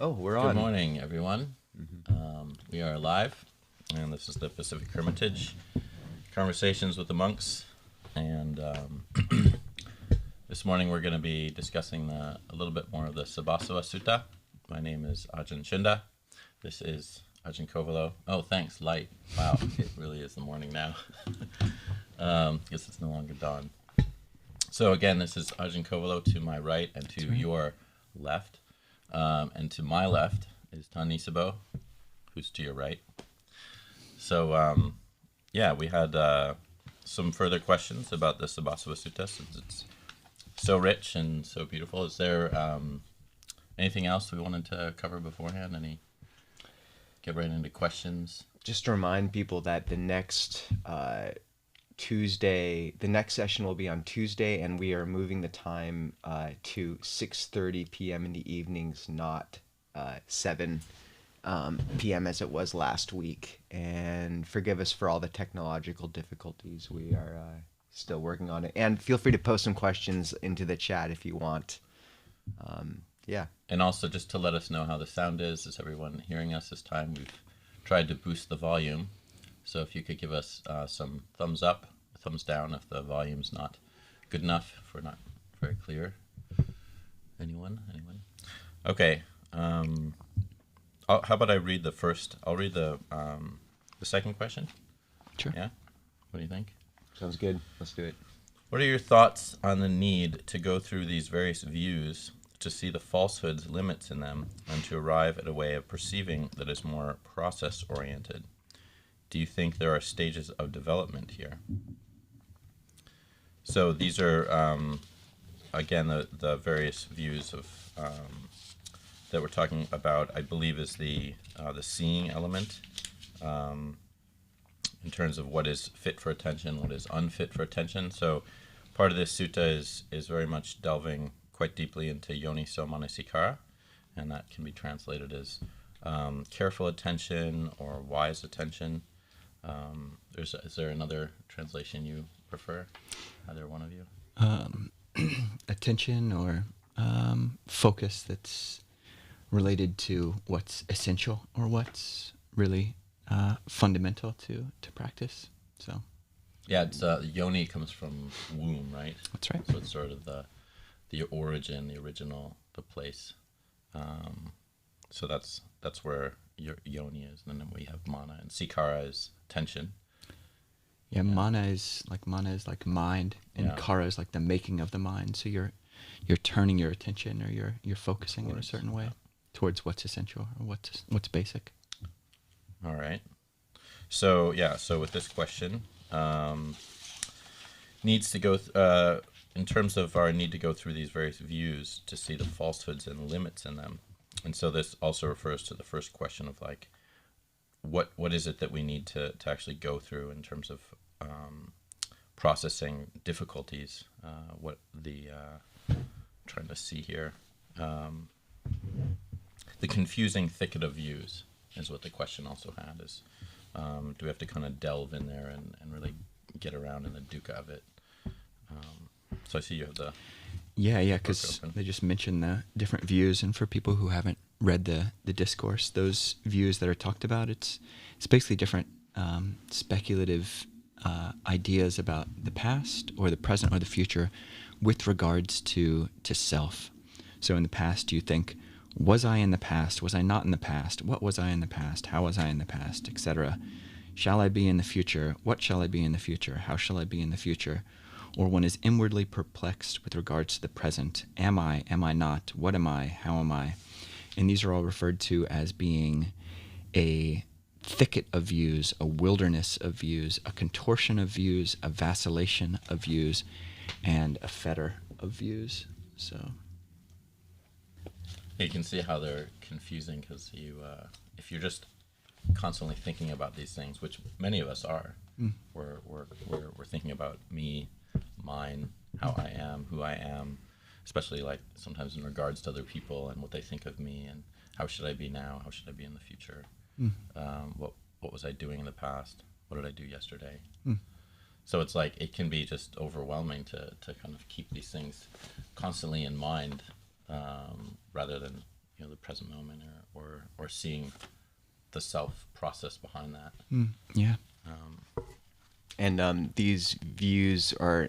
Oh, we're Good on. morning, everyone. We are live, and this is the Pacific Hermitage Conversations with the Monks. And this morning we're going to be discussing a little bit more of the Sabasava Sutta. My name is Ajahn Chunda. This is Ajahn Kovilo. Oh, thanks, light. Wow, it really is the morning now. Guess it's no longer dawn. So again, this is Ajahn Kovilo to my right and to your left. And to my left is Nisabho, who's to your right. So, we had some further questions about the Sabasava Sutta, since it's so rich and so beautiful. Is there anything else we wanted to cover beforehand? Get right into questions? Just to remind people that the next Tuesday, the next session will be on Tuesday, and we are moving the time to 6:30 p.m. in the evenings, not 7 p.m. as it was last week. And forgive us for all the technological difficulties. We are still working on it. And feel free to post some questions into the chat if you want. And also, just to let us know how the sound is everyone hearing us this time? We've tried to boost the volume. So if you could give us some thumbs up, thumbs down if the volume's not good enough, if we're not very clear. Anyone? Okay. How about I read the first? I'll read the second question. Sure. Yeah? What do you think? Sounds good. Let's do it. What are your thoughts on the need to go through these various views to see the falsehoods, limits in them, and to arrive at a way of perceiving that is more process-oriented? Do you think there are stages of development here? So these are, again, the various views of that we're talking about. I believe is the seeing element in terms of what is fit for attention, what is unfit for attention. So part of this sutta is very much delving quite deeply into yoniso manasikara, and that can be translated as careful attention or wise attention. Is there another translation you prefer? Either one of you? Attention or focus that's related to what's essential or what's really fundamental to practice. So yeah, it's yoni comes from womb, right? That's right. So it's sort of the origin, the original, the place. So that's where your yoni is, and then we have mana, and sikara is tension. Yeah, mana is like mind, and kara is like the making of the mind. So you're turning your attention, or you're focusing in a certain way towards what's essential or what's basic. All right. So with this question, needs to go in terms of our need to go through these various views to see the falsehoods and limits in them. And so this also refers to the first question of like, what is it that we need to actually go through in terms of processing difficulties? What the trying to see here, the confusing thicket of views is what the question also had. Is do we have to kind of delve in there and really get around in the dukkha of it? So I see you have the because they just mentioned the different views, and for people who haven't read the discourse, those views that are talked about, it's basically different speculative ideas about the past or the present or the future with regards to self. So in the past, you think, was I in the past? Was I not in the past? What was I in the past? How was I in the past? Etc. Shall I be in the future? What shall I be in the future? How shall I be in the future? Or one is inwardly perplexed with regards to the present. Am I? Am I not? What am I? How am I? And these are all referred to as being a thicket of views, a wilderness of views, a contortion of views, a vacillation of views, and a fetter of views. So you can see how they're confusing, because if you're just constantly thinking about these things, which many of us are, we're thinking about me, mine, how I am, who I am, especially like sometimes in regards to other people and what they think of me, and how should I be now, how should I be in the future, what was I doing in the past, what did I do yesterday. So it's like it can be just overwhelming to kind of keep these things constantly in mind, rather than the present moment, or seeing the self process behind that. Yeah. And these views or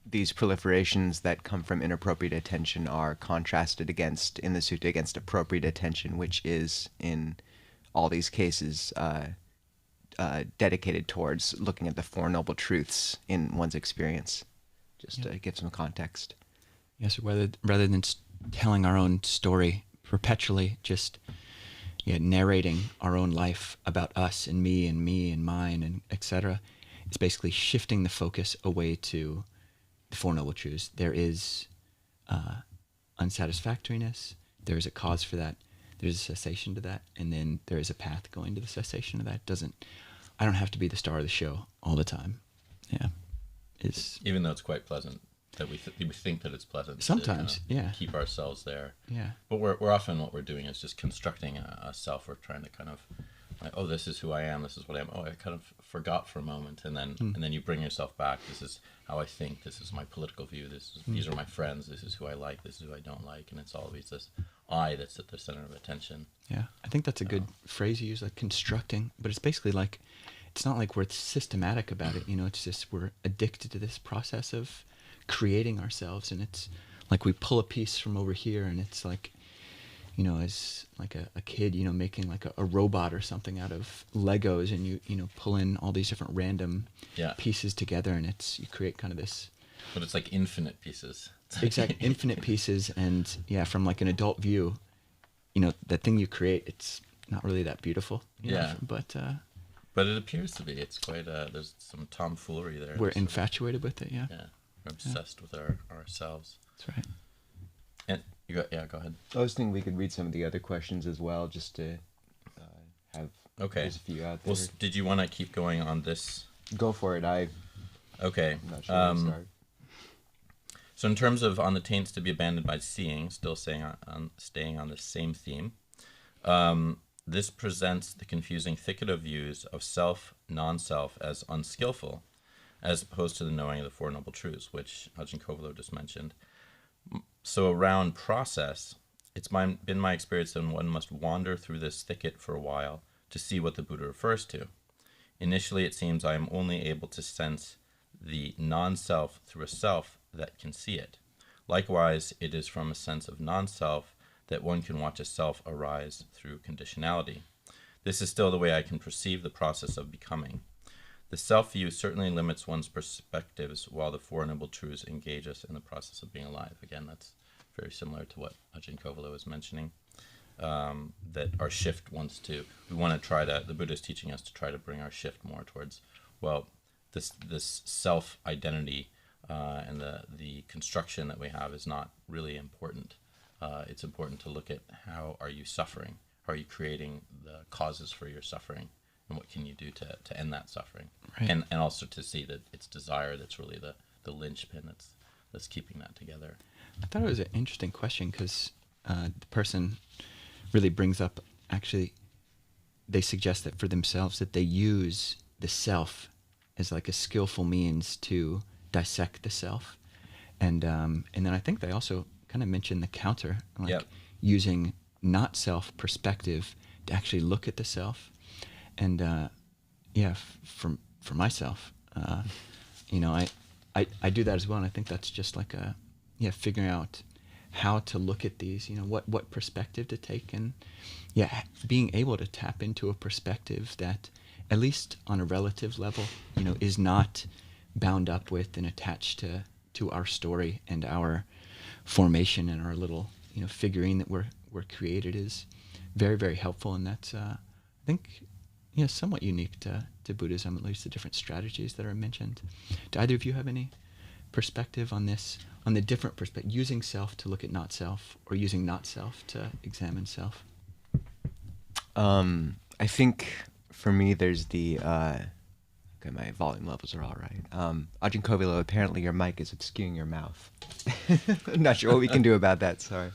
these proliferations that come from inappropriate attention are contrasted against, in the sutta, against appropriate attention, which is, in all these cases, dedicated towards looking at the Four Noble Truths in one's experience, just to give some context. Yes, rather than telling our own story perpetually, just narrating our own life about us and me and mine and etc. It's basically shifting the focus away to the Four Noble Truths. There is unsatisfactoriness. There is a cause for that. There's a cessation to that, and then there is a path going to the cessation of that. I don't have to be the star of the show all the time. Yeah, even though it's quite pleasant that we think that it's pleasant. Sometimes, to keep ourselves there. Yeah. But we're often, what we're doing is just constructing a self. We're trying to kind of, like, oh, this is who I am. This is what I am. Oh, I kind of forgot for a moment, and then you bring yourself back. This is how I think. This is my political view. These are my friends. This is who I like. This is who I don't like. And it's always this I that's at the center of attention. Yeah, I think that's a good phrase you use, like constructing. But it's basically like, it's not like we're systematic about it. It's just we're addicted to this process of creating ourselves, and it's like we pull a piece from over here, and it's like, as like a kid, making like a robot or something out of Legos, and you pull in all these different random pieces together, and you create kind of this. But it's like infinite pieces. Exactly, infinite pieces, and from like an adult view, that thing you create, it's not really that beautiful. But it appears to be. It's quite. There's some tomfoolery there. We're infatuated with it. Yeah. Yeah. We're obsessed with ourselves. That's right. And go ahead. I was thinking we could read some of the other questions as well, just to have. Okay. There's a few out there. Well, did you want to keep going on this? Go for it. Okay. I'm not sure where to start. So in terms of on the taints to be abandoned by seeing, still staying on the same theme, this presents the confusing thicket of views of self, non-self as unskillful, as opposed to the knowing of the Four Noble Truths, which Ajahn Kovilo just mentioned. So around process, it's been my experience that one must wander through this thicket for a while to see what the Buddha refers to. Initially, it seems I am only able to sense the non-self through a self that can see it. Likewise, it is from a sense of non-self that one can watch a self arise through conditionality. This is still the way I can perceive the process of becoming. The self-view certainly limits one's perspectives, while the Four Noble Truths engage us in the process of being alive. Again, that's very similar to what Ajahn Kovilo was mentioning, that our shift we want to try to, the Buddha is teaching us to try to bring our shift more towards, this self-identity and the construction that we have is not really important. It's important to look at how are you suffering? How are you creating the causes for your suffering? And what can you do to end that suffering? Right. And also to see that it's desire that's really the linchpin that's keeping that together. I thought it was an interesting question because the person really brings up, actually, they suggest that for themselves that they use the self as like a skillful means to dissect the self. And then I think they also kind of mentioned the counter, like using not self perspective to actually look at the self. And for myself, I do that as well, and I think that's just like figuring out how to look at these, what perspective to take, and being able to tap into a perspective that, at least on a relative level, is not bound up with and attached to our story and our formation and our little figurine that we're created, is very, very helpful, and that's I think somewhat unique to Buddhism, at least the different strategies that are mentioned. Do either of you have any perspective on this, on the different perspective, using self to look at not self, or using not self to examine self? I think for me there's the okay, my volume levels are all right. Ajahn Kovilo, apparently your mic is obscuring your mouth. I'm not sure what we can do about that, sorry.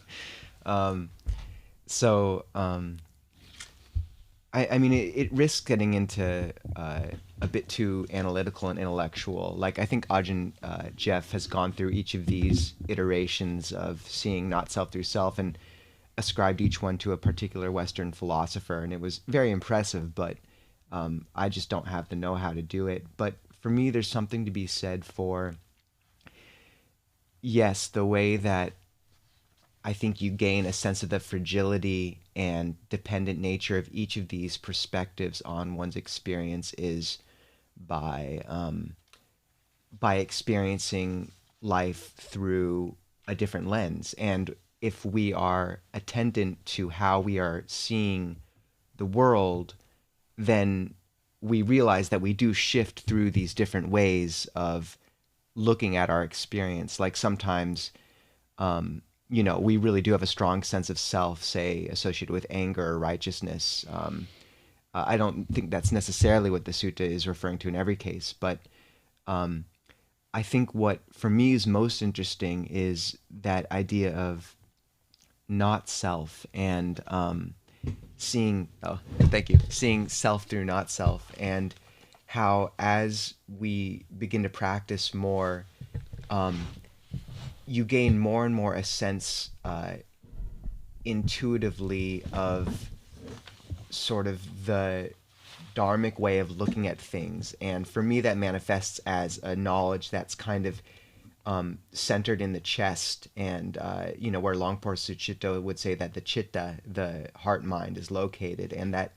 I mean, it risks getting into a bit too analytical and intellectual. Like, I think Ajahn Jeff has gone through each of these iterations of seeing not self through self, and ascribed each one to a particular Western philosopher, and it was very impressive, but I just don't have the know-how to do it. But for me, there's something to be said for, yes, the way that I think you gain a sense of the fragility and dependent nature of each of these perspectives on one's experience is by experiencing life through a different lens. And if we are attendant to how we are seeing the world, then we realize that we do shift through these different ways of looking at our experience. Like sometimes, we really do have a strong sense of self, say, associated with anger or righteousness. I don't think that's necessarily what the sutta is referring to in every case, but I think what for me is most interesting is that idea of not self and seeing self through not self, and how as we begin to practice more, you gain more and more a sense intuitively of sort of the dharmic way of looking at things. And for me, that manifests as a knowledge that's kind of centered in the chest, and where Longpo Sucitto would say that the chitta, the heart mind, is located, and that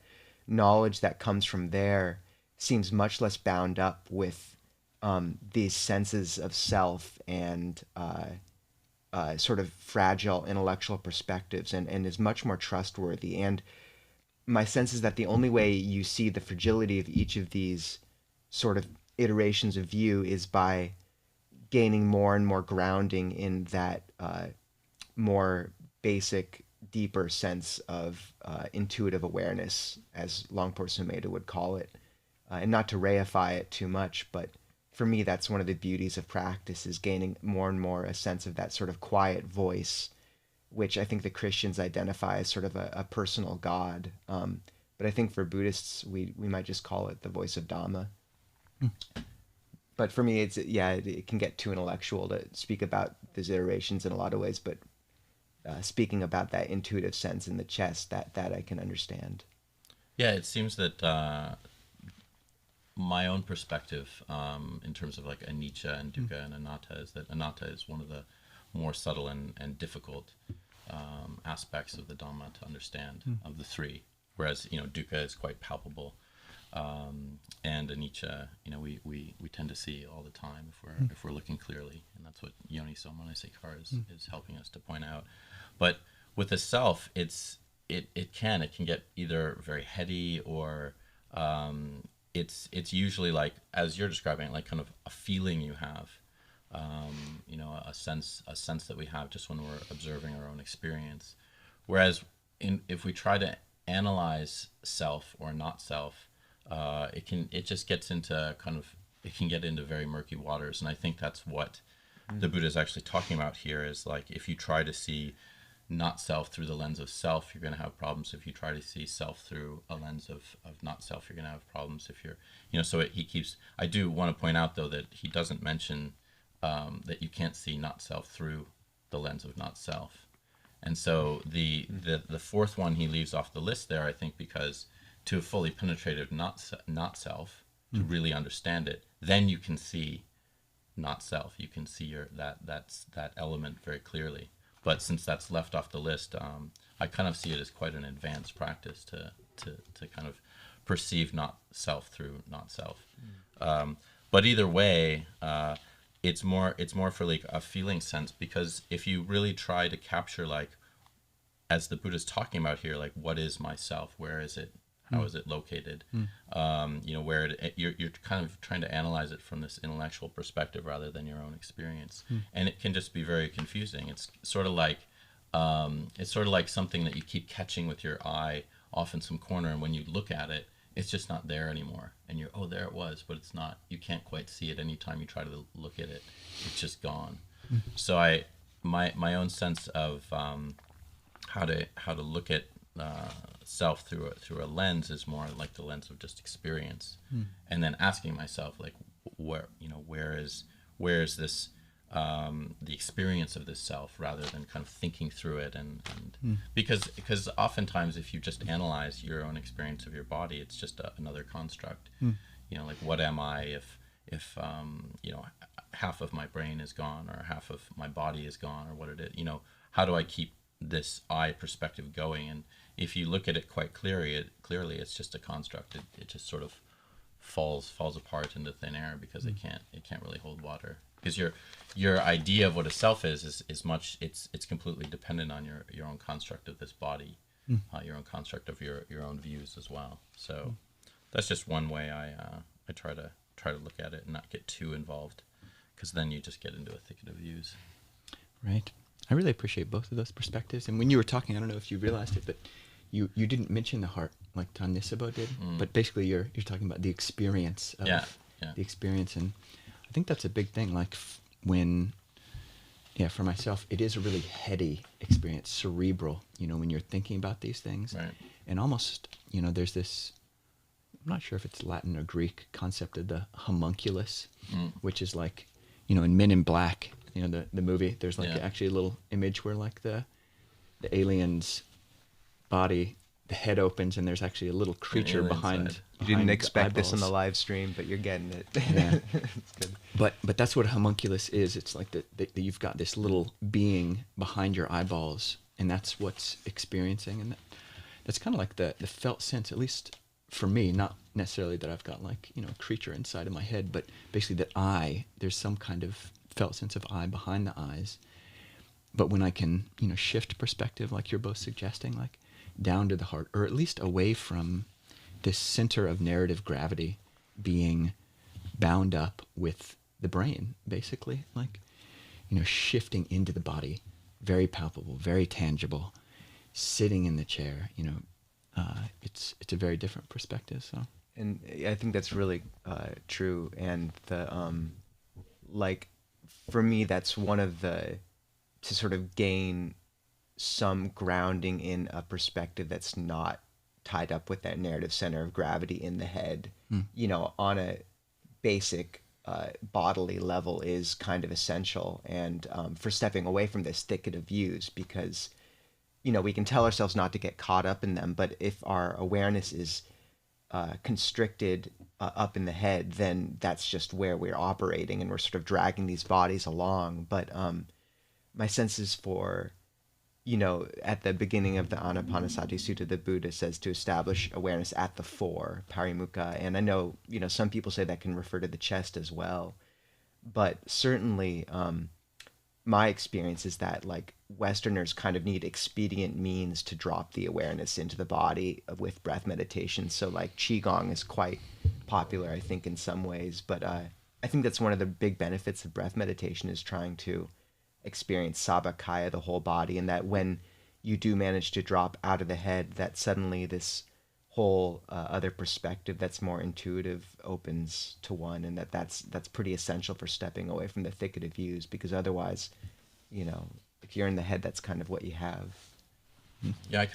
knowledge that comes from there seems much less bound up with these senses of self and sort of fragile intellectual perspectives, and is much more trustworthy. And my sense is that the only way you see the fragility of each of these sort of iterations of view is by gaining more and more grounding in that more basic, deeper sense of intuitive awareness, as Longpo Sumedho would call it. And not to reify it too much, but for me, that's one of the beauties of practice, is gaining more and more a sense of that sort of quiet voice, which I think the Christians identify as sort of a personal God. But I think for Buddhists, we might just call it the voice of Dhamma. But for me, it can get too intellectual to speak about these iterations in a lot of ways, but speaking about that intuitive sense in the chest, that I can understand. Yeah, it seems that my own perspective in terms of like anicca and dukkha and anatta is that anatta is one of the more subtle and difficult aspects of the Dhamma to understand of the three, whereas dukkha is quite palpable, and anicca we tend to see all the time if we're looking clearly, and that's what Yoniso Manasikara is helping us to point out. But with the self, it can get either very heady or it's usually like, as you're describing it, like kind of a feeling you have, a sense that we have just when we're observing our own experience. Whereas if we try to analyze self or not self, it just gets into it can get into very murky waters. And I think that's what the Buddha is actually talking about here, is like, if you try to see not self through the lens of self, you're going to have problems. If you try to see self through a lens of not self, you're going to have problems. If you're, I do want to point out though that he doesn't mention that you can't see not self through the lens of not self. And so the fourth one he leaves off the list there, I think, because to a fully penetrative not self, to really understand it, then you can see not self. You can see that element very clearly. But since that's left off the list, I kind of see it as quite an advanced practice to kind of perceive not self through not self. But either way, it's more for like a feeling sense, because if you really try to capture, like, as the Buddha's talking about here, like, what is myself? Where is it? How is it located? Where you're kind of trying to analyze it from this intellectual perspective rather than your own experience, and it can just be very confusing. It's sort of like something that you keep catching with your eye off in some corner, and when you look at it, it's just not there anymore. And you're, oh, there it was, but it's not. You can't quite see it anytime you try to look at it. It's just gone. So my own sense of how to look at self through a lens is more like the lens of just experience, and then asking myself, like, where is this the experience of this self rather than kind of thinking through it, and because oftentimes if you just analyze your own experience of your body, it's just another construct. Like, what am I if half of my brain is gone or half of my body is gone, or what it is, how do I keep this I perspective going? And if you look at it quite clearly it's just a construct. It just sort of falls apart into thin air because it can't really hold water. Because your idea of what a self is much, it's completely dependent on your own construct of this body, your own construct of your own views as well. So that's just one way I try to look at it and not get too involved, because then you just get into a thicket of views. Right. I really appreciate both of those perspectives. And when you were talking, I don't know if you realized it, but you didn't mention the heart like Nisabho did, but basically you're talking about the experience of the experience. And I think that's a big thing. Like for myself, it is a really heady experience, cerebral, when you're thinking about these things. Right. And almost, there's this, I'm not sure if it's Latin or Greek concept of the homunculus, which is like, in Men in Black, the movie, there's like actually a little image where like the alien's body, the head opens and there's actually a little creature behind. You didn't expect this in the live stream, but you're getting it. Yeah. It's good. But that's what a homunculus is. It's like that you've got this little being behind your eyeballs, and that's what's experiencing. And that's kind of like the felt sense, at least for me, not necessarily that I've got like, a creature inside of my head, but basically that there's some kind of felt sense of I behind the eyes. But when I can, shift perspective, like you're both suggesting, like down to the heart, or at least away from this center of narrative gravity being bound up with the brain, basically, like, shifting into the body, very palpable, very tangible, sitting in the chair, it's a very different perspective. So, and I think that's really true. And for me, that's one of to sort of gain some grounding in a perspective that's not tied up with that narrative center of gravity in the head, on a basic bodily level is kind of essential. And for stepping away from this thicket of views, because, we can tell ourselves not to get caught up in them, but if our awareness is constricted up in the head, then that's just where we're operating and we're sort of dragging these bodies along. But my sense is for, at the beginning of the Anapanasati Sutta, the Buddha says to establish awareness at the fore, parimukha. And I know, some people say that can refer to the chest as well. But certainly my experience is that like Westerners kind of need expedient means to drop the awareness into the body with breath meditation. So like Qigong is quite popular, I think, in some ways. But I think that's one of the big benefits of breath meditation is trying to experience sabakaya, the whole body, and that when you do manage to drop out of the head, that suddenly this whole other perspective that's more intuitive opens to one, and that's pretty essential for stepping away from the thicket of views, because otherwise, if you're in the head, that's kind of what you have. Yeah,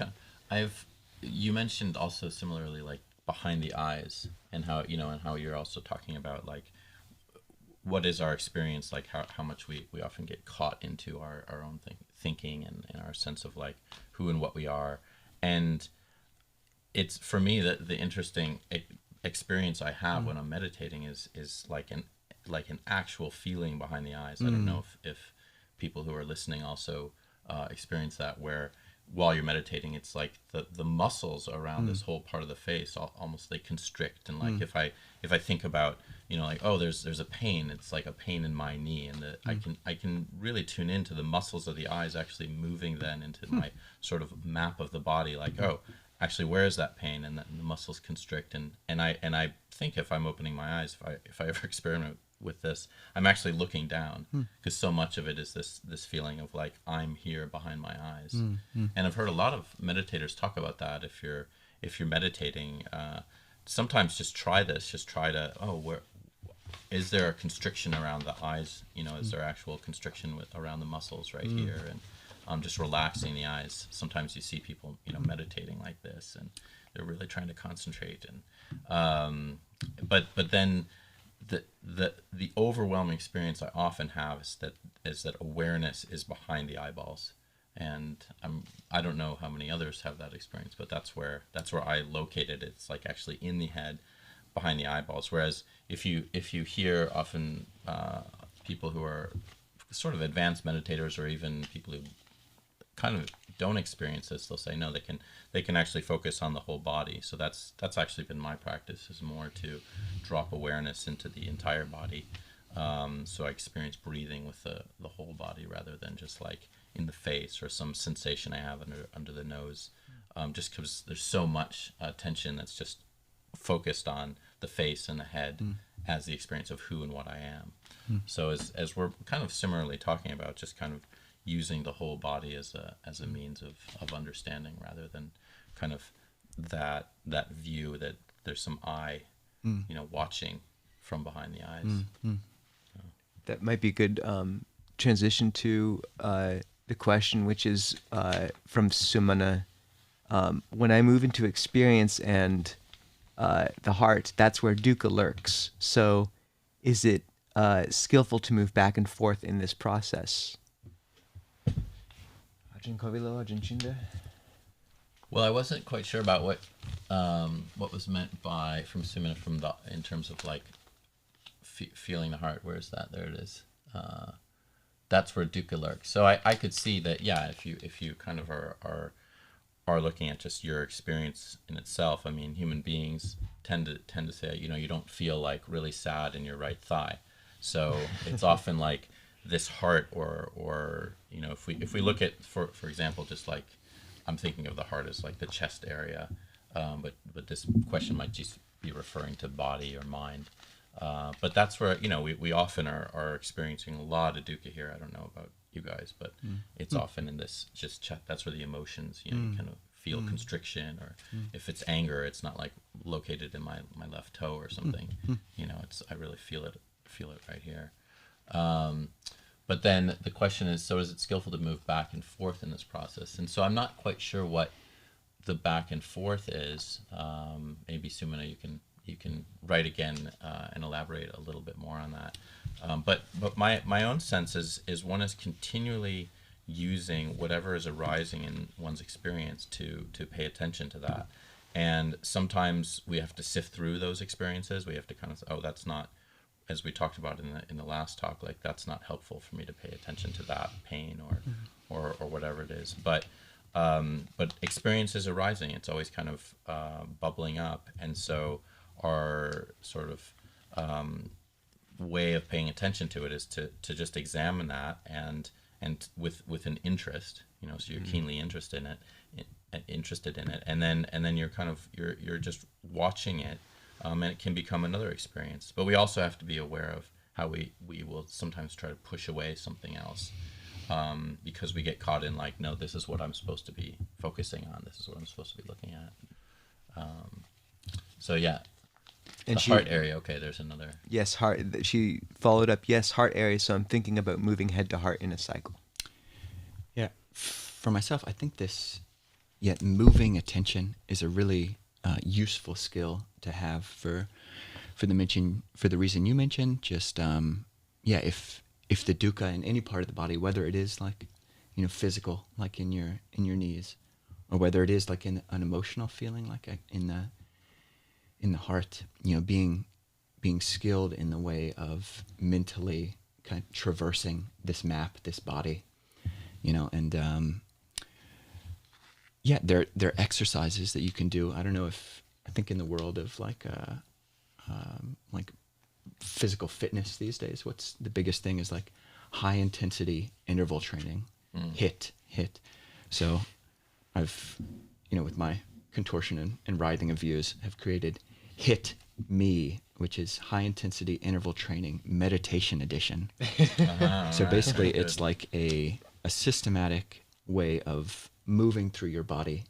you mentioned also similarly like behind the eyes, and how and how you're also talking about like what is our experience, like how much we often get caught into our own thinking and our sense of like who and what we are. And it's for me that the interesting experience I have when I'm meditating is like an actual feeling behind the eyes. I don't know if people who are listening also experience that, where while you're meditating, it's like the muscles around this whole part of the face almost they constrict. And like if I think about like, oh, there's a pain, it's like a pain in my knee, and I can really tune into the muscles of the eyes actually moving then into my sort of map of the body, like, oh, actually, where is that pain? And the muscles constrict, and I think if I'm opening my eyes, if I ever experiment with this, I'm actually looking down, because so much of it is this feeling of like I'm here behind my eyes. And I've heard a lot of meditators talk about that. If you're meditating, sometimes just try this. Just try to where is there a constriction around the eyes? Is there actual constriction around the muscles right here? And just relaxing the eyes. Sometimes you see people, meditating like this, and they're really trying to concentrate. And but then the overwhelming experience I often have is that awareness is behind the eyeballs, and I don't know how many others have that experience, but that's where I locate it. It's like actually in the head, behind the eyeballs. Whereas if you hear often people who are sort of advanced meditators, or even people who kind of don't experience this, they'll say no, they can actually focus on the whole body. So that's actually been my practice, is more to drop awareness into the entire body. So I experience breathing with the whole body, rather than just like in the face or some sensation I have under the nose, just because there's so much tension that's just focused on the face and the head as the experience of who and what I am. So as we're kind of similarly talking about, just kind of using the whole body as a means of understanding, rather than kind of that view that there's some eye, watching from behind the eyes. That might be a good transition to the question, which is from Sumana. When I move into experience and the heart, that's where dukkha lurks. So is it skillful to move back and forth in this process? Ajahn Kovilo, Ajahn Cunda? Well, I wasn't quite sure about what was meant by from Sumana in terms of like feeling the heart. Where is that? There it is. That's where dukkha lurks. So I could see that, yeah, if you kind of are looking at just your experience in itself. I mean, human beings tend to say, you don't feel like really sad in your right thigh. So it's often like this heart, or if we look at, for example, just like I'm thinking of the heart as like the chest area, but this question might just be referring to body or mind. But that's where we often are experiencing a lot of dukkha here. I don't know about you guys, but it's often in this just chest. That's where the emotions, you kind of feel constriction, or if it's anger, it's not like located in my left toe or something. I really feel it right here. But then the question is, so is it skillful to move back and forth in this process? And so I'm not quite sure what the back and forth is. Maybe Sumana, you can write again and elaborate a little bit more on that. But my own sense is one is continually using whatever is arising in one's experience to pay attention to that. And sometimes we have to sift through those experiences. We have to kind of say, oh, that's not, as we talked about in the last talk, like that's not helpful for me to pay attention to that pain or whatever it is. But experiences arising, it's always kind of bubbling up, and so our sort of way of paying attention to it is to just examine that and with an interest, so you're keenly interested in it, and then you're kind of you're just watching it. And it can become another experience. But we also have to be aware of how we will sometimes try to push away something else, because we get caught in like, no, this is what I'm supposed to be focusing on. This is what I'm supposed to be looking at. So yeah, and the heart area. Okay, there's another. Yes, heart. She followed up. Yes, heart area. So I'm thinking about moving head to heart in a cycle. Yeah, for myself, I think moving attention is a really useful skill to have for the reason you mentioned. Just if the dukkha in any part of the body, whether it is like physical, like in your knees, or whether it is like an emotional feeling, like in the heart, being skilled in the way of mentally kind of traversing this map, this body, and there are exercises that you can do. I don't know I think in the world of like physical fitness these days, what's the biggest thing is like high intensity interval training, hit. So I've, with my contortion and writhing of views, have created HIT Me, which is high intensity interval training meditation edition. So basically it's like a systematic way of moving through your body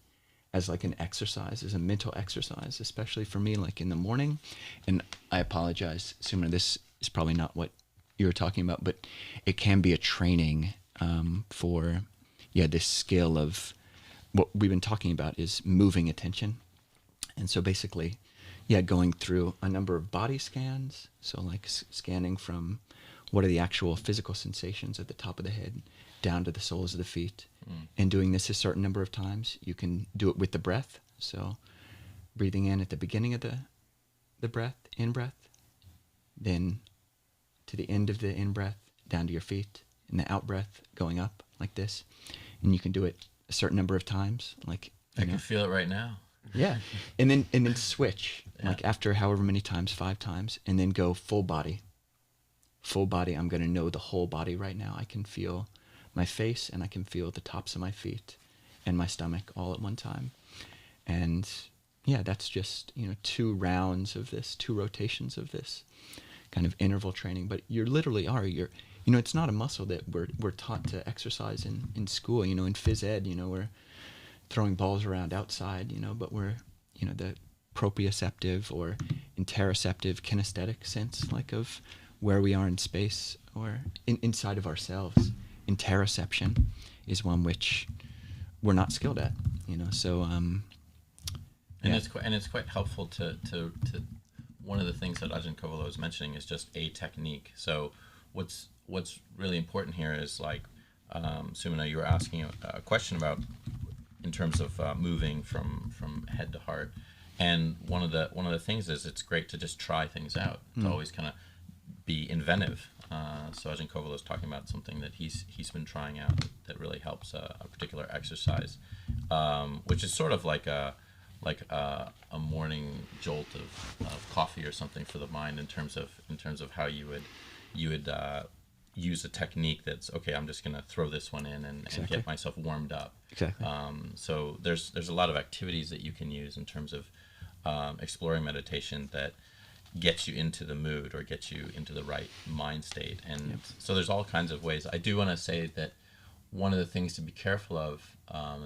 as like an exercise, as a mental exercise, especially for me, like in the morning. And I apologize, Sumana, this is probably not what you were talking about, but it can be a training for this skill of what we've been talking about is moving attention. And so basically, yeah, going through a number of body scans. So like scanning from what are the actual physical sensations at the top of the head down to the soles of the feet, and doing this a certain number of times. You can do it with the breath. So breathing in at the beginning of the breath, in-breath, then to the end of the in-breath, down to your feet, and the out-breath going up like this. And you can do it a certain number of times. Like I can feel it right now. Yeah. And then switch, like after however many times, 5 times, and then go full body. Full body, I'm going to know the whole body right now. I can feel my face, and I can feel the tops of my feet and my stomach all at one time. And yeah, that's just, 2 rounds of this, 2 rotations of this kind of interval training. But you literally are, it's not a muscle that we're taught to exercise in school, in phys ed, we're throwing balls around outside, but we're, the proprioceptive or interoceptive kinesthetic sense, like of where we are in space or inside of ourselves. Interoception is one which we're not skilled at, so and it's quite helpful to one of the things that Ajahn Kovilo is mentioning is just a technique. So what's really important here is like Sumana, you were asking a question about in terms of moving from head to heart, and one of the things is it's great to just try things out, to always kind of be inventive. So Ajahn Kovilo is talking about something that he's been trying out that really helps a particular exercise, which is sort of like a morning jolt of coffee or something for the mind in terms of how you would use a technique that's okay. I'm just going to throw this one in and get myself warmed up. Exactly. So there's a lot of activities that you can use in terms of exploring meditation that gets you into the mood or gets you into the right mind state. And so there's all kinds of ways. I do want to say that one of the things to be careful of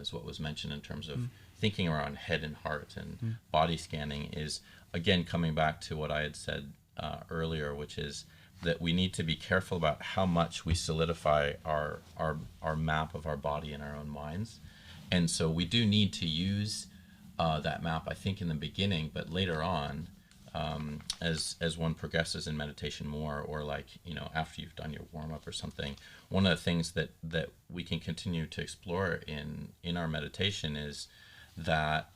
is what was mentioned in terms of thinking around head and heart and body scanning is, again, coming back to what I had said earlier, which is that we need to be careful about how much we solidify our map of our body in our own minds. And so we do need to use that map, I think, in the beginning, but later on, as one progresses in meditation more, or like, after you've done your warm-up or something, one of the things that we can continue to explore in our meditation is that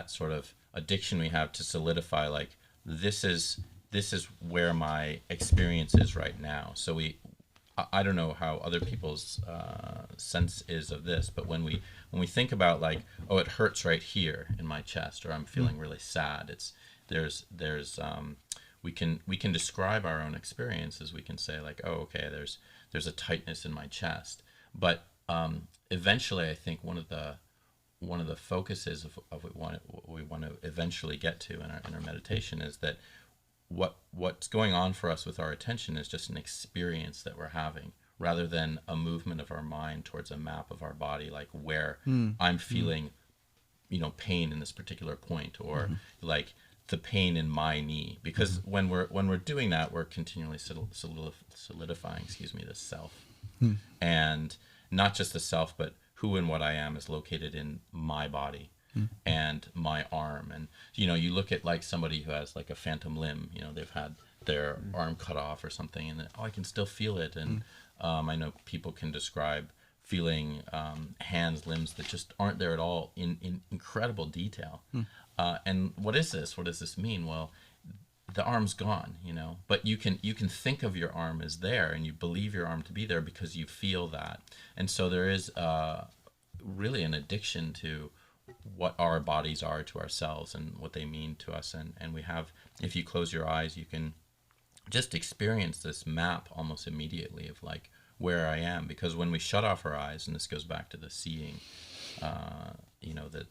sort of addiction we have to solidify, like, this is where my experience is right now. So I don't know how other people's sense is of this, but when we think about like, oh, it hurts right here in my chest, or I'm feeling really sad, we can describe our own experiences. We can say like, oh, okay, there's a tightness in my chest. But eventually, I think one of the focuses of what we want to eventually get to in our meditation is that what's going on for us with our attention is just an experience that we're having, rather than a movement of our mind towards a map of our body, like where I'm feeling, pain in this particular point, or like the pain in my knee. Because when we're doing that, we're continually solidifying, the self, and not just the self, but who and what I am is located in my body. And my arm, and you look at like somebody who has like a phantom limb, they've had their arm cut off or something, and I can still feel it. And I know people can describe feeling hands, limbs that just aren't there at all in incredible detail. And what is this? What does this mean? Well, the arm's gone, but you can think of your arm as there, and you believe your arm to be there because you feel that. And so there is really an addiction to what our bodies are to ourselves and what they mean to us. And we have, if you close your eyes, you can just experience this map almost immediately of like where I am. Because when we shut off our eyes, and this goes back to the seeing, that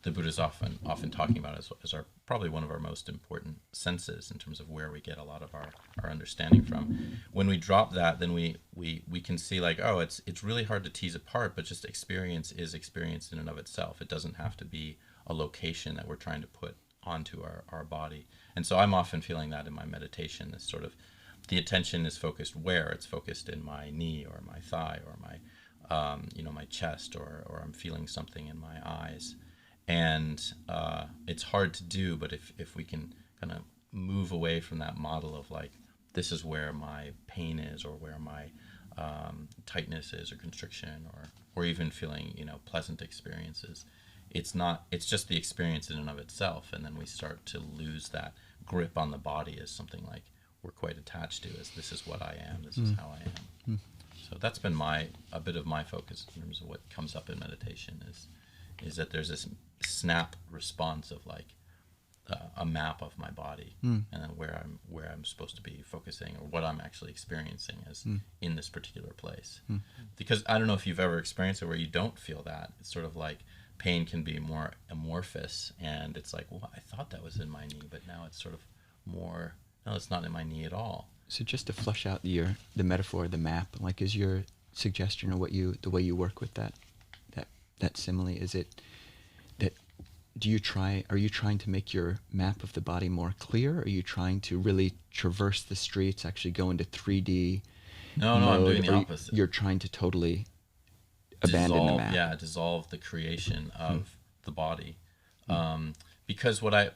the Buddha's often talking about as our probably one of our most important senses in terms of where we get a lot of our understanding from. When we drop that, then we can see like, oh, it's really hard to tease apart, but just experience is experience in and of itself. It doesn't have to be a location that we're trying to put onto our body. And so I'm often feeling that in my meditation, this sort of, the attention is focused where? It's focused in my knee or my thigh or my, my chest, or I'm feeling something in my eyes. And it's hard to do, but if we can kind of move away from that model of like, this is where my pain is, or where my tightness is, or constriction, or even feeling, pleasant experiences. It's just the experience in and of itself. And then we start to lose that grip on the body as something like we're quite attached to, as this is what I am, this is how I am. So that's been a bit of my focus in terms of what comes up in meditation is that there's this snap response of like a map of my body, and then where I'm supposed to be focusing, or what I'm actually experiencing as in this particular place. Because I don't know if you've ever experienced it where you don't feel that. It's sort of like pain can be more amorphous, and it's like, well, I thought that was in my knee, but now it's sort of more, no, it's not in my knee at all. So just to flush out the metaphor, the map, like, is your suggestion, or the way you work with that simile, is it that are you trying to make your map of the body more clear? Are you trying to really traverse the streets, actually go into 3D No, mode, I'm doing the opposite. You're trying to totally abandon the map. Yeah, dissolve the creation of the body. Because what I'm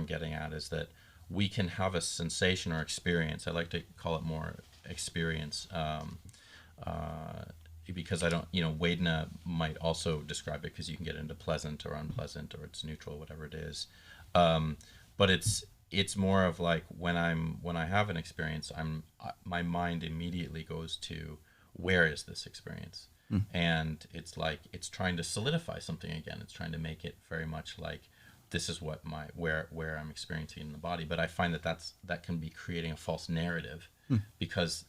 getting at is that we can have a sensation or experience. I like to call it more experience, because I don't, Vedana might also describe it, because you can get into pleasant or unpleasant, or it's neutral, whatever it is. But it's more of like when I have an experience, my mind immediately goes to, where is this experience? And it's like it's trying to solidify something again. It's trying to make it very much like, this is what where I'm experiencing in the body. But I find that can be creating a false narrative, because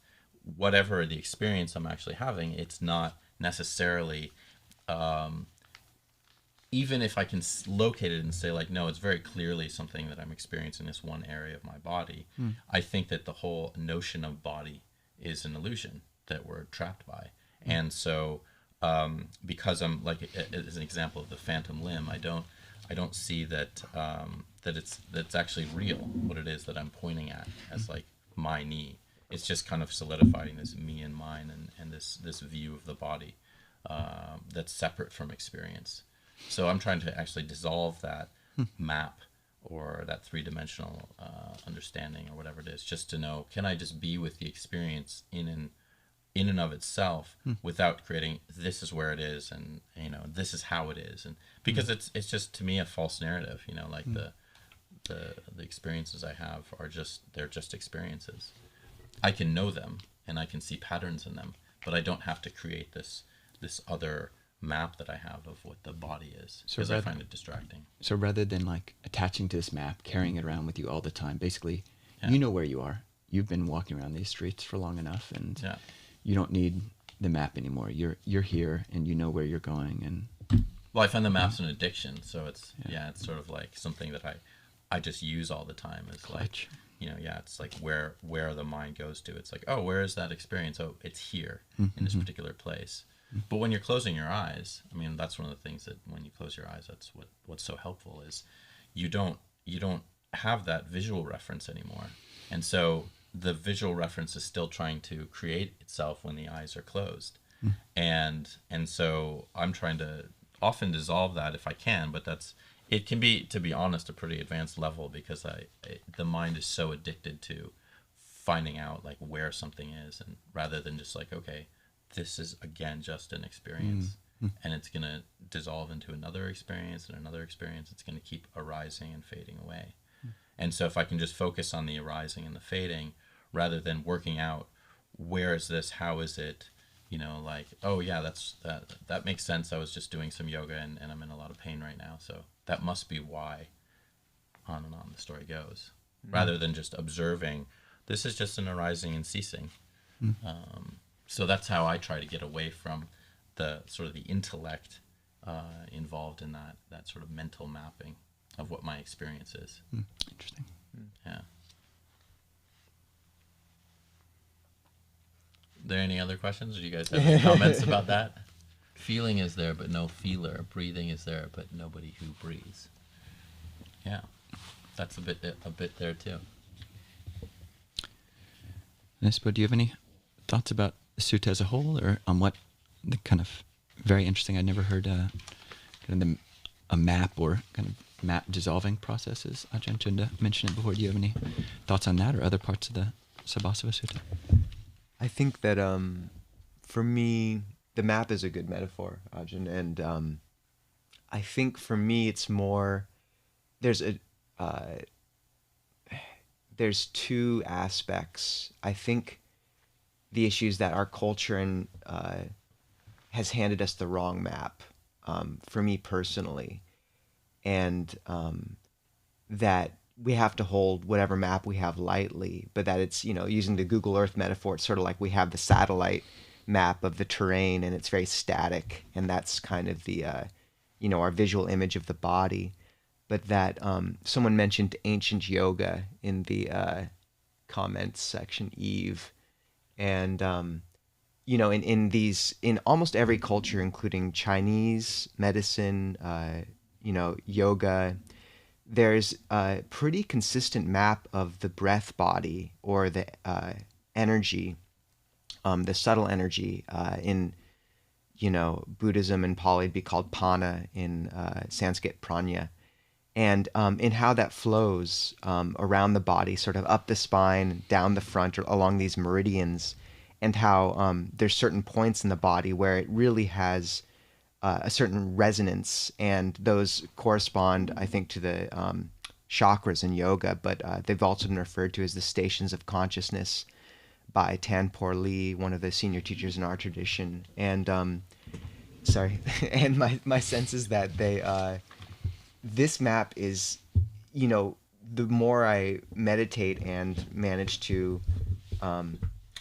whatever the experience I'm actually having, it's not necessarily, even if I can locate it and say like, no, it's very clearly something that I'm experiencing in this one area of my body. I think that the whole notion of body is an illusion that we're trapped by. And so, because I'm like, as an example of the phantom limb, I don't see that that's actually real, what it is that I'm pointing at as like my knee. It's just kind of solidifying this me and mine, and this view of the body that's separate from experience. So I'm trying to actually dissolve that map, or that three-dimensional understanding, or whatever it is, just to know, can I just be with the experience in and of itself, without creating, this is where it is, and this is how it is, and because it's just, to me, a false narrative. Like the experiences I have they're just experiences. I can know them, and I can see patterns in them, but I don't have to create this other map that I have of what the body is, because I find it distracting. So rather than like attaching to this map, carrying it around with you all the time, basically, you know where you are. You've been walking around these streets for long enough, and you don't need the map anymore. You're here, and you know where you're going. And well, I find the map's an addiction, so it's it's sort of like something that I just use all the time. It's clutch. Like, it's like where the mind goes to. It's like, oh, where is that experience? Oh, it's here in this particular place. But when you're closing your eyes, I mean, that's one of the things that when you close your eyes, that's what's so helpful, is you don't have that visual reference anymore. And so the visual reference is still trying to create itself when the eyes are closed. And so I'm trying to often dissolve that if I can, but it can be, to be honest, a pretty advanced level, because the mind is so addicted to finding out like where something is, and rather than just like, okay, this is again just an experience, and it's going to dissolve into another experience and another experience. It's going to keep arising and fading away. And so if I can just focus on the arising and the fading, rather than working out, where is this, how is it, like, oh yeah, that makes sense. I was just doing some yoga and I'm in a lot of pain right now, so that must be why, on and on the story goes, rather than just observing, this is just an arising and ceasing. So that's how I try to get away from the sort of the intellect involved in that sort of mental mapping of what my experience is. Interesting. Yeah. Are there any other questions? Do you guys have any comments about that? Feeling is there, but no feeler. Breathing is there, but nobody who breathes. Yeah, that's a bit there too. Nisabho, do you have any thoughts about the sutta as a whole, or on what the kind of very interesting? I never heard kind kind of a map or kind of map dissolving processes. Ajahn Chunda mentioned it before. Do you have any thoughts on that or other parts of the Sabhasava Sutta? I think that for me, the map is a good metaphor, Ajahn, and I think for me it's more there's two aspects. I think the issue is that our culture has handed us the wrong map, for me personally, and that we have to hold whatever map we have lightly, but that it's, using the Google Earth metaphor, it's sort of like we have the satellite map of the terrain and it's very static, and that's kind of the, our visual image of the body. But that someone mentioned ancient yoga in the comments section, Eve, and in almost every culture, including Chinese medicine, yoga, there's a pretty consistent map of the breath body or the energy, the subtle energy in Buddhism and Pali it'd be called Pana, in Sanskrit Pranya, and in how that flows around the body, sort of up the spine, down the front, or along these meridians, and how there's certain points in the body where it really has a certain resonance, and those correspond, I think, to the chakras in yoga, but they've also been referred to as the stations of consciousness by Tanpur Lee, one of the senior teachers in our tradition. And and my sense is that this map is, the more I meditate and manage to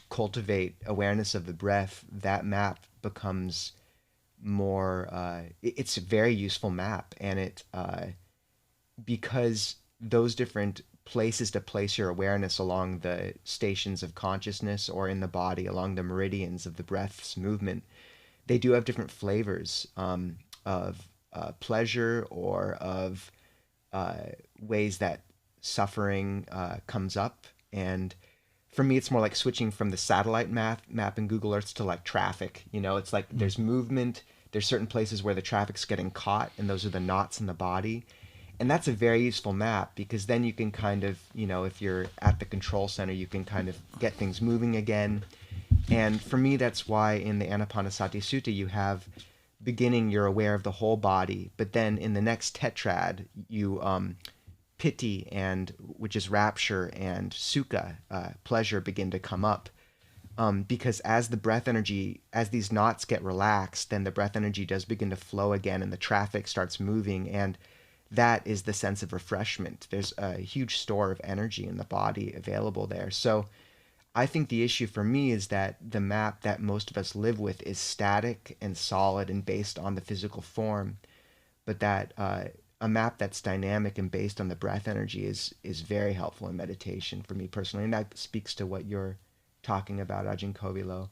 cultivate awareness of the breath, that map becomes more, it's a very useful map, and it because those different places to place your awareness along the stations of consciousness or in the body along the meridians of the breath's movement, they do have different flavors of pleasure or of ways that suffering comes up. And for me, it's more like switching from the satellite map in Google Earth to like traffic. It's like there's movement, there's certain places where the traffic's getting caught, and those are the knots in the body. And that's a very useful map, because then you can kind of, if you're at the control center, you can kind of get things moving again. And for me, that's why in the Anapanasati Sutta, you have beginning, you're aware of the whole body, but then in the next tetrad, you piti, and which is rapture, and sukha, pleasure, begin to come up, because as the breath energy, as these knots get relaxed, then the breath energy does begin to flow again, and the traffic starts moving, and that is the sense of refreshment. There's a huge store of energy in the body available there. So I think the issue for me is that the map that most of us live with is static and solid and based on the physical form, but that a map that's dynamic and based on the breath energy is very helpful in meditation for me personally, and that speaks to what you're talking about, Ajahn Kovilo.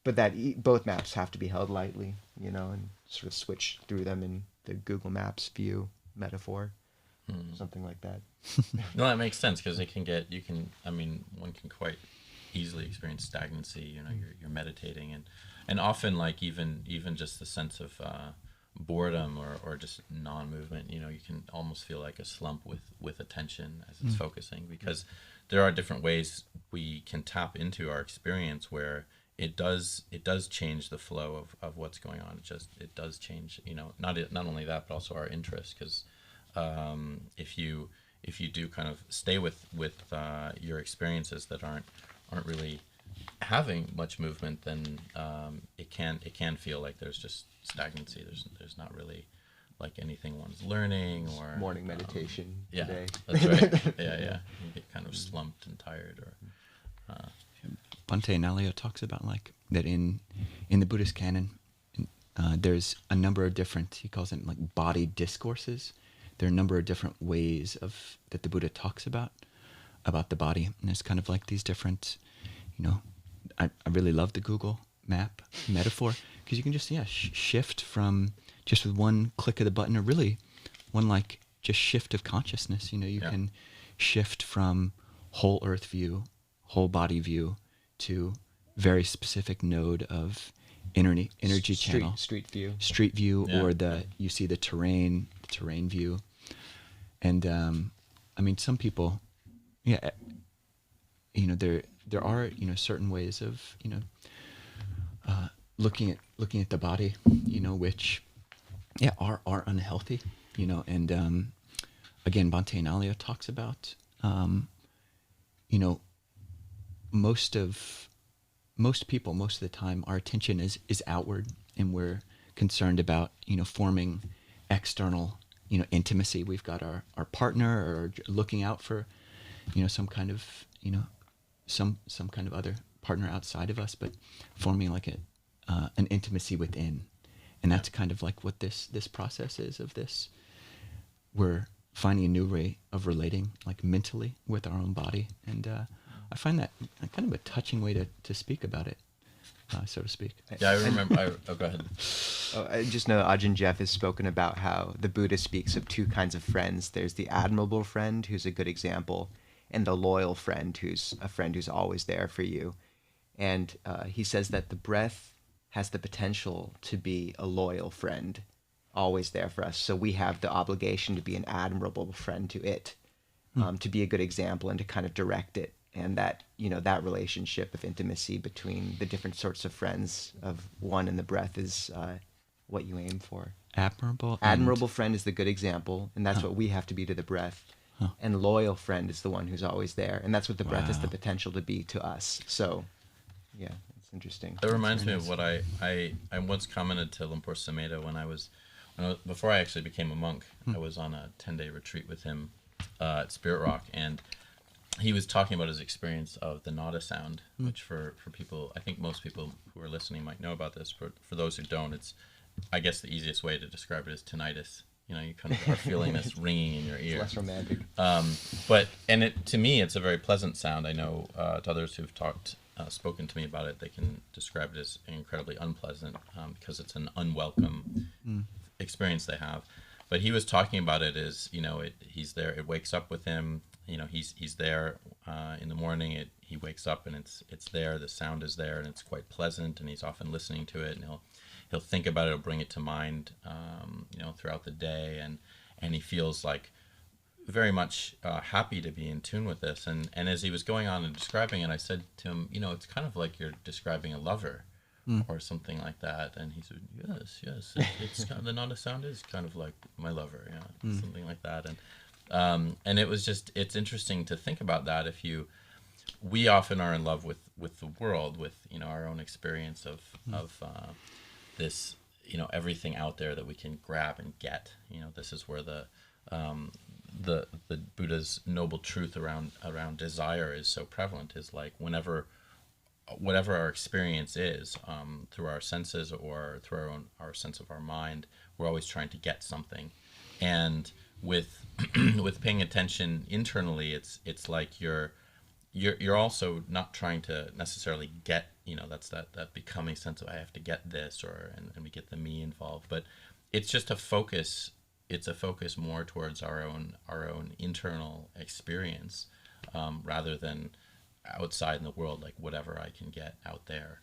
But that both maps have to be held lightly, and sort of switch through them in the Google Maps view metaphor, something like that. No, that makes sense, because one can quite easily experience stagnancy. You're meditating, and often, like even just the sense of boredom or just non-movement, you can almost feel like a slump with attention as it's focusing, because there are different ways we can tap into our experience where it does change the flow of what's going on. It does change, not only that, but also our interest, because if you do kind of stay with your experiences that aren't really having much movement, then it can feel like there's just stagnancy. There's not really like anything one's learning, or morning meditation today. That's right. Yeah. You get kind of slumped and tired, or Bhante Nalio talks about like that in the Buddhist canon, there's a number of different, he calls them like body discourses. There are a number of different ways that the Buddha talks about the body, and it's kind of like these different, I really love the Google map metaphor, because you can just shift from just with one click of the button, or really one like just shift of consciousness. You can shift from whole earth view, whole body view, to very specific node of energy channel, street view, yeah, or you see the terrain view, and I mean, some people, yeah, there are certain ways of looking at the body, which are unhealthy, and again, Bhante and Alia talks about most people, most of the time, our attention is outward, and we're concerned about forming external intimacy. We've got our partner, or looking out for some kind of some kind of other partner outside of us, but forming like an intimacy within. And that's kind of like what this process is of this. We're finding a new way of relating, like mentally, with our own body. And I find that kind of a touching way to speak about it, so to speak. Yeah, I remember. Go ahead. I just know Ajahn Jeff has spoken about how the Buddha speaks of two kinds of friends. There's the admirable friend, who's a good example, and the loyal friend, who's a friend who's always there for you. And he says that the breath has the potential to be a loyal friend, always there for us. So we have the obligation to be an admirable friend to it, to be a good example and to kind of direct it. And that, that relationship of intimacy between the different sorts of friends of one and the breath is what you aim for. Admirable friend is the good example, and that's what we have to be to the breath. And loyal friend is the one who's always there, and that's what the breath has the potential to be to us. So, yeah. Interesting. That reminds me of what I once commented to Lumpur Sumedho before I actually became a monk. I was on a 10-day retreat with him at Spirit Rock, and he was talking about his experience of the nada sound, which for people, I think most people who are listening might know about this, but for those who don't, it's, I guess the easiest way to describe it is tinnitus. You kind of are feeling this ringing in your ear. It's less romantic. To me, it's a very pleasant sound. I know to others who've spoken to me about it, they can describe it as incredibly unpleasant because it's an unwelcome experience they have. But he was talking about it as, he's there, it wakes up with him, he's there in the morning, he wakes up and it's there, the sound is there, and it's quite pleasant, and he's often listening to it, and he'll think about it, he'll bring it to mind, throughout the day, and he feels like very much happy to be in tune with this. And as he was going on and describing it, I said to him, it's kind of like you're describing a lover or something like that. And he said, yes, it's kind of, the nada sound is kind of like my lover, something like that. And it was just, it's interesting to think about that. We often are in love with the world, with, our own experience of this, everything out there that we can grab and get. This is where the Buddha's noble truth around desire is so prevalent, is like whatever our experience is, through our senses or through our sense of our mind, we're always trying to get something. And with with paying attention internally, it's like you're also not trying to necessarily get, that's that becoming sense of I have to get this, and we get the me involved, but it's just a focus. It's a focus more towards our own internal experience, rather than outside in the world, like whatever I can get out there.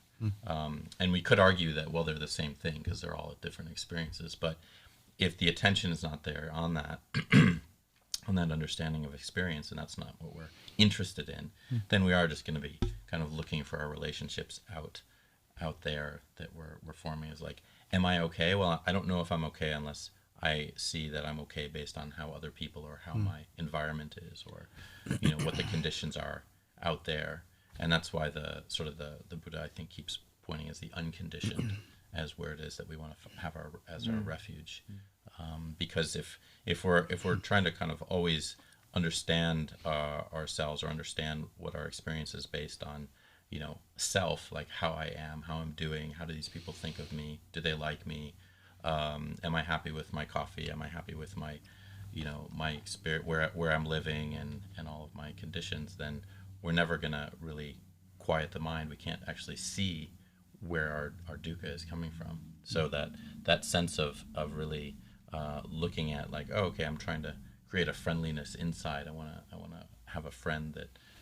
And we could argue that, well, they're the same thing because they're all different experiences. But if the attention is not there on that, on that understanding of experience, and that's not what we're interested in, then we are just going to be kind of looking for our relationships out there that we're forming as like, am I okay? Well, I don't know if I'm okay unless I see that I'm okay based on how other people or how my environment is, or what the conditions are out there. And that's why the Buddha, I think, keeps pointing as the unconditioned as where it is that we want to have our refuge. Because if we're trying to kind of always understand ourselves, or understand what our experience is based on, self, like how I am, how I'm doing, how do these people think of me, do they like me, am I happy with my coffee, am I happy with my my spirit, where I'm living, and all of my conditions, then we're never gonna really quiet the mind. We can't actually see where our dukkha is coming from. So that sense of really looking at, like, oh, okay, I'm trying to create a friendliness inside. I wanna have a friend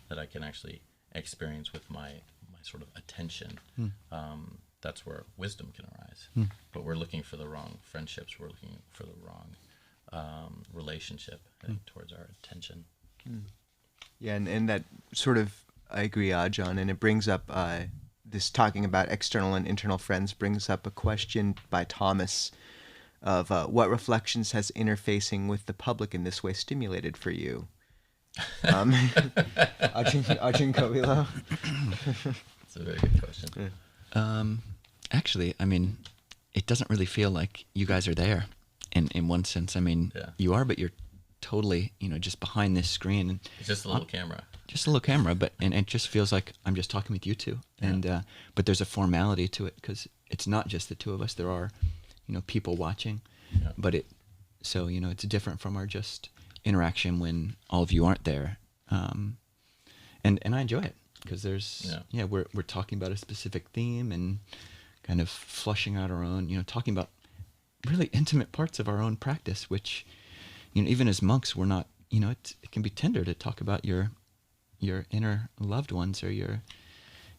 that I can actually experience with my sort of attention. that's where wisdom can arise. But we're looking for the wrong friendships. We're looking for the wrong relationship towards our attention. Yeah, and that sort of, I agree, Ajahn, and it brings up this talking about external and internal friends brings up a question by Thomas of what reflections has interfacing with the public in this way stimulated for you? Ajahn Kovilo. That's a very good question. Actually, I mean, it doesn't really feel like you guys are there in one sense. I mean, you are, but you're totally, just behind this screen. And it's just a little camera. Just a little camera, but and it just feels like I'm just talking with you two. Yeah. And but there's a formality to it because it's not just the two of us. There are, people watching. Yeah. But it's different from our just interaction when all of you aren't there. And I enjoy it because we're talking about a specific theme and kind of flushing out our own, talking about really intimate parts of our own practice, which, even as monks, we're not, it can be tender to talk about your inner loved ones or your,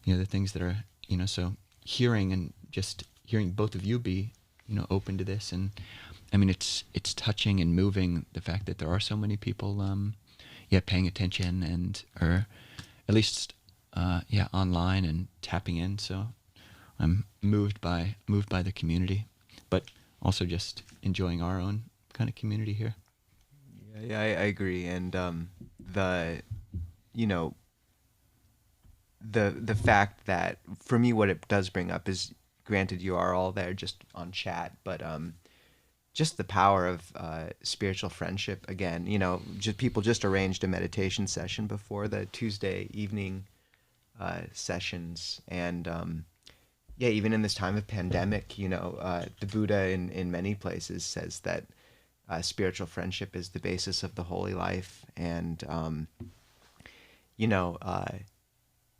the things that are, so hearing both of you be, open to this. And I mean, it's touching and moving the fact that there are so many people, paying attention and, or at least, online and tapping in. So I'm moved by the community, but also just enjoying our own kind of community here. Yeah, I agree. And the fact that for me what it does bring up is, granted you are all there just on chat, but just the power of spiritual friendship again. People just arranged a meditation session before the Tuesday evening sessions, and even in this time of pandemic, the Buddha in many places says that spiritual friendship is the basis of the holy life, and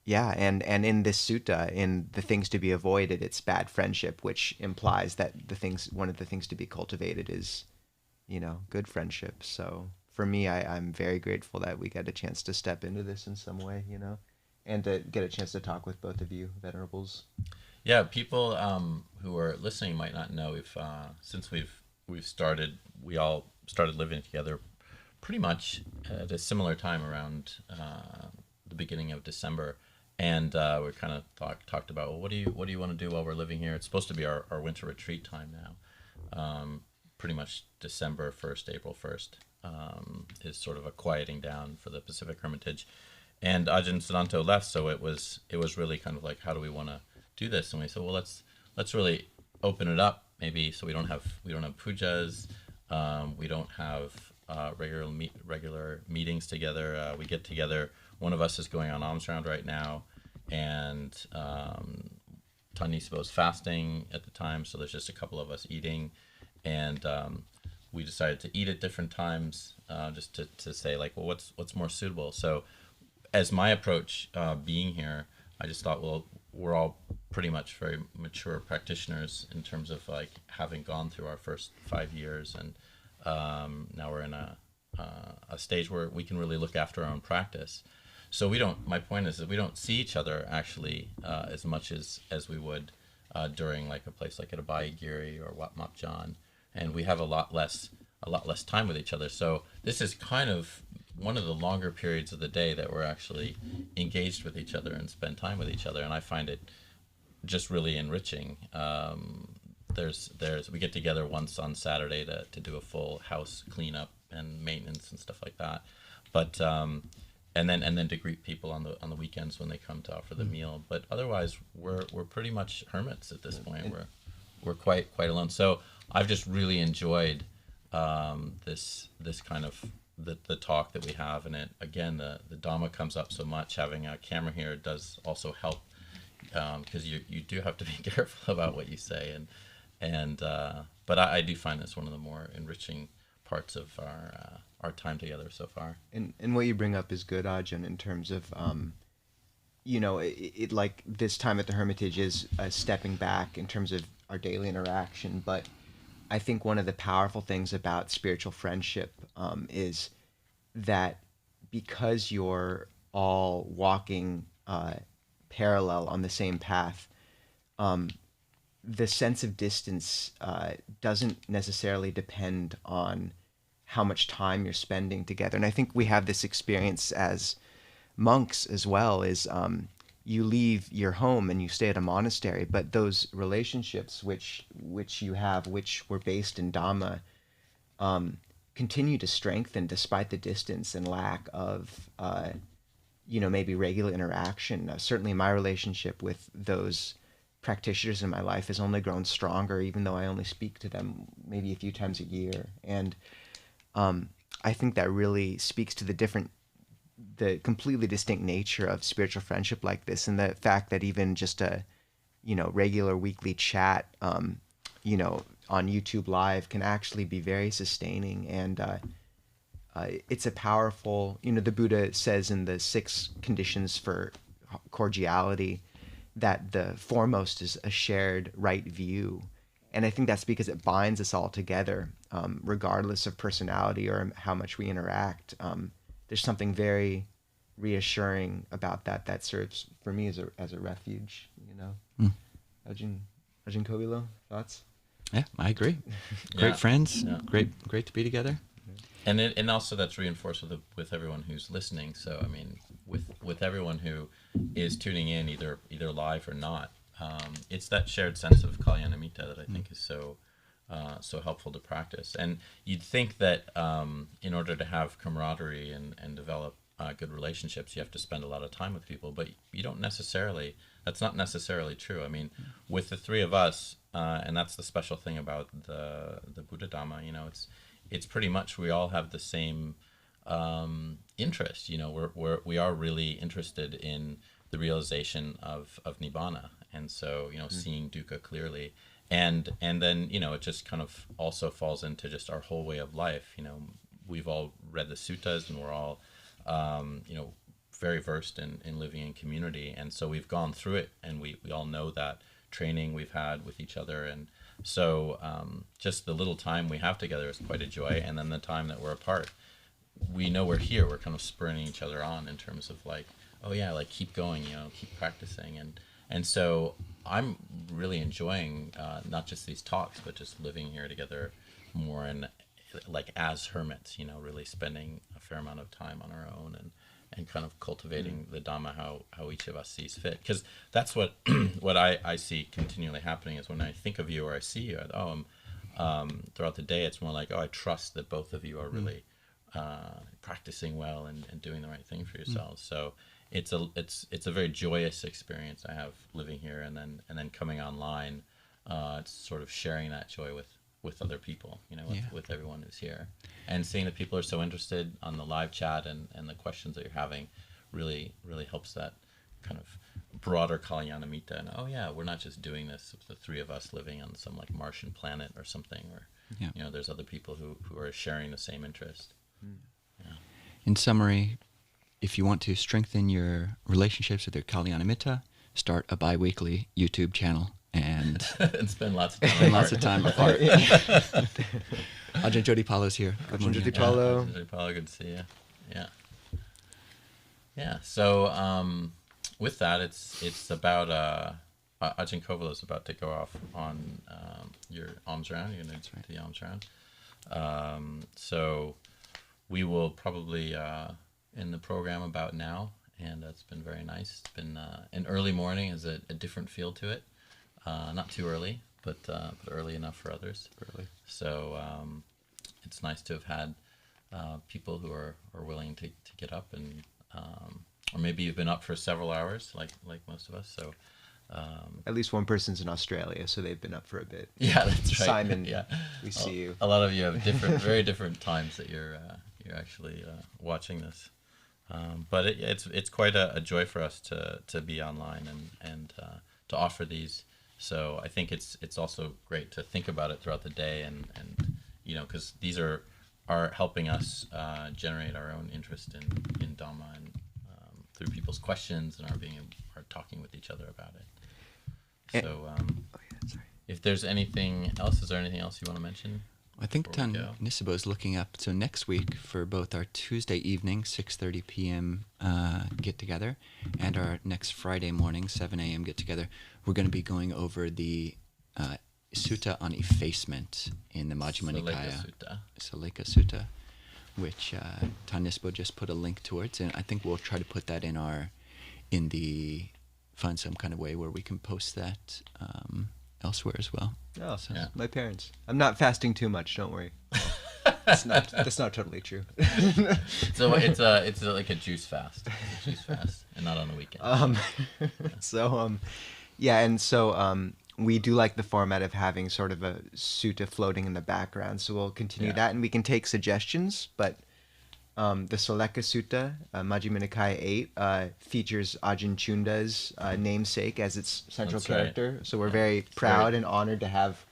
and in this sutta, in the things to be avoided, it's bad friendship, which implies that one of the things to be cultivated is, good friendship. So for me, I'm very grateful that we get a chance to step into this in some way, and to get a chance to talk with both of you, Venerables. Yeah, people who are listening might not know, since we all started living together pretty much at a similar time around the beginning of December. And we kind of talked about, well, what do you want to do while we're living here? It's supposed to be our winter retreat time now. Pretty much December 1st, April 1st is sort of a quieting down for the Pacific Hermitage. And Ajahn Siddhanta left, so it was really kind of like, how do we want to do this? And we said, well, let's really open it up, maybe, so we don't have pujas, we don't have regular meetings together. We get together. One of us is going on alms round right now, and Nisabho is fasting at the time, so there's just a couple of us eating, and we decided to eat at different times, just to say, like, well, what's more suitable. So as my approach being here, I just thought, well, we're all pretty much very mature practitioners in terms of like having gone through our first 5 years, and now we're in a stage where we can really look after our own practice. So my point is that we don't see each other actually as much as we would during like a place like at Abhayagiri or Wat Map Jan, and we have a lot less time with each other. So this is kind of one of the longer periods of the day that we're actually engaged with each other and spend time with each other, and I find it just really enriching. We get together once on Saturday to do a full house cleanup and maintenance and stuff like that, but and then to greet people on the weekends when they come to offer the meal. But otherwise, we're pretty much hermits at this point. We're quite alone. So I've just really enjoyed this kind of the talk that we have, and it again the Dhamma comes up so much. Having a camera here does also help, because you do have to be careful about what you say, but I do find this one of the more enriching parts of our time together so far. And what you bring up is good, Ajahn, in terms of it like this time at the Hermitage is stepping back in terms of our daily interaction, but I think one of the powerful things about spiritual friendship is that because you're all walking parallel on the same path, the sense of distance doesn't necessarily depend on how much time you're spending together. And I think we have this experience as monks as well, is you leave your home and you stay at a monastery, but those relationships which you have, which were based in Dhamma, continue to strengthen despite the distance and lack of maybe regular interaction. Certainly my relationship with those practitioners in my life has only grown stronger, even though I only speak to them maybe a few times a year. And I think that really speaks to the completely distinct nature of spiritual friendship like this, and the fact that even just a, regular weekly chat, on YouTube Live can actually be very sustaining. And it's a powerful, the Buddha says in the 6 conditions for cordiality that the foremost is a shared right view. And I think that's because it binds us all together, regardless of personality or how much we interact. There's something very reassuring about that serves for me as a refuge. Ajahn Kovilo, thoughts? Yeah, I agree. Great friends. Yeah. Great to be together. And also that's reinforced with everyone who's listening. So I mean, with everyone who is tuning in, either live or not, it's that shared sense of kalyanamitta that I think is so helpful to practice. And you'd think that in order to have camaraderie and develop good relationships, you have to spend a lot of time with people, but you don't necessarily. That's not necessarily true. I mean, with the 3 of us, and that's the special thing about the Buddha Dhamma. It's pretty much we all have the same interest. We are really interested in the realization of nibbana, and so seeing dukkha clearly, and then it just kind of also falls into just our whole way of life. We've all read the suttas, and we're all very versed in living in community, and so we've gone through it, and we all know that training we've had with each other, and so just the little time we have together is quite a joy. And then the time that we're apart, we know we're here, we're kind of spurring each other on in terms of like, oh yeah, like keep going, keep practicing. And so I'm really enjoying not just these talks, but just living here together more, and like as hermits, really spending a fair amount of time on our own and kind of cultivating the Dhamma how each of us sees fit. Because that's what what I see continually happening is when I think of you or I see you, throughout the day, it's more like, I trust that both of you are really practicing well and doing the right thing for yourselves. So it's a very joyous experience I have living here, and then coming online, it's sort of sharing that joy with other people, with everyone who's here, and seeing that people are so interested on the live chat and the questions that you're having really helps that kind of broader kalyanamitta. And we're not just doing this with the 3 of us living on some like Martian planet or something, where there's other people who are sharing the same interest. In summary, if you want to strengthen your relationships with your kalyanamitta, start a bi-weekly YouTube channel and spend lots of time apart. Ajahn Jodipalo's here. Good morning. Jodipalo. Jodipalo, good to see you. Yeah. So with that, it's about Ajahn Kovilo is about to go off on your alms round. You're going to do the alms round. So we will probably in the program about now, and it's been very nice. It's been an early morning is a different feel to it. Not too early, but early enough for others. Early. So it's nice to have had people who are willing to get up, and or maybe you've been up for several hours, like most of us. So at least one person's in Australia, so they've been up for a bit. Yeah, that's right. Simon, we see you. A lot of you have very different times that you're actually watching this. But it's quite a joy for us to be online and to offer these. So I think it's also great to think about it throughout the day, and because these are helping us generate our own interest in Dhamma, and through people's questions and our talking with each other about it. So if there's anything else, is there anything else you want to mention? I think Nisabho is looking up. So next week for both our Tuesday evening 6:30 p.m. Get together and our next Friday morning 7 a.m. get together, we're going to be going over the sutta on effacement in the Majjhima Saleka Nikaya, Sutta. Saleka Sutta, which Nisabho just put a link towards, and I think we'll try to put that find some kind of way where we can post that elsewhere as well. Oh, So- Yeah. my parents. I'm not fasting too much. Don't worry. That's not totally true. So it's like a juice fast. It's a juice fast, and not on the weekend. We do like the format of having sort of a sutta floating in the background, so we'll continue Yeah. that, and we can take suggestions. But the Saleka Sutta, Majjhima Nikaya 8, features Ajahn Chunda's namesake as its central That's right. character. So we're Yeah. very It's proud very- and honored to have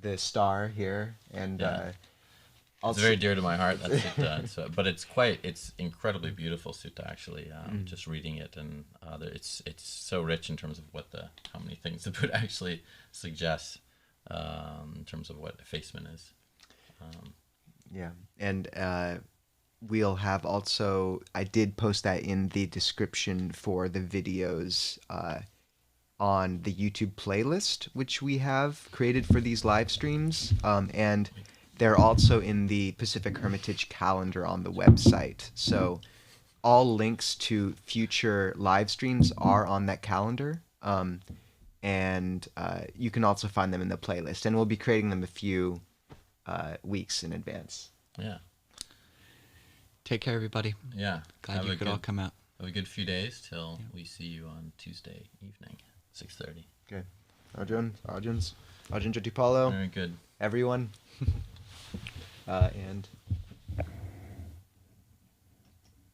the star here, and Yeah. also It's very dear to my heart, that sutta. But it's incredibly beautiful sutta, actually. Just reading it, and it's so rich in terms of how many things the Buddha actually suggests in terms of what effacement is. Yeah, and we'll have also, I did post that in the description for the videos on the YouTube playlist, which we have created for these live streams, and they're also in the Pacific Hermitage calendar on the website. So all links to future live streams are on that calendar, and you can also find them in the playlist, and we'll be creating them a few weeks in advance. Yeah, Take care, everybody. yeah. Glad you could all come out. Have a good few days till we see you on Tuesday evening, 6:30. Okay. Ajahn Jatipalo, Very good. everyone. And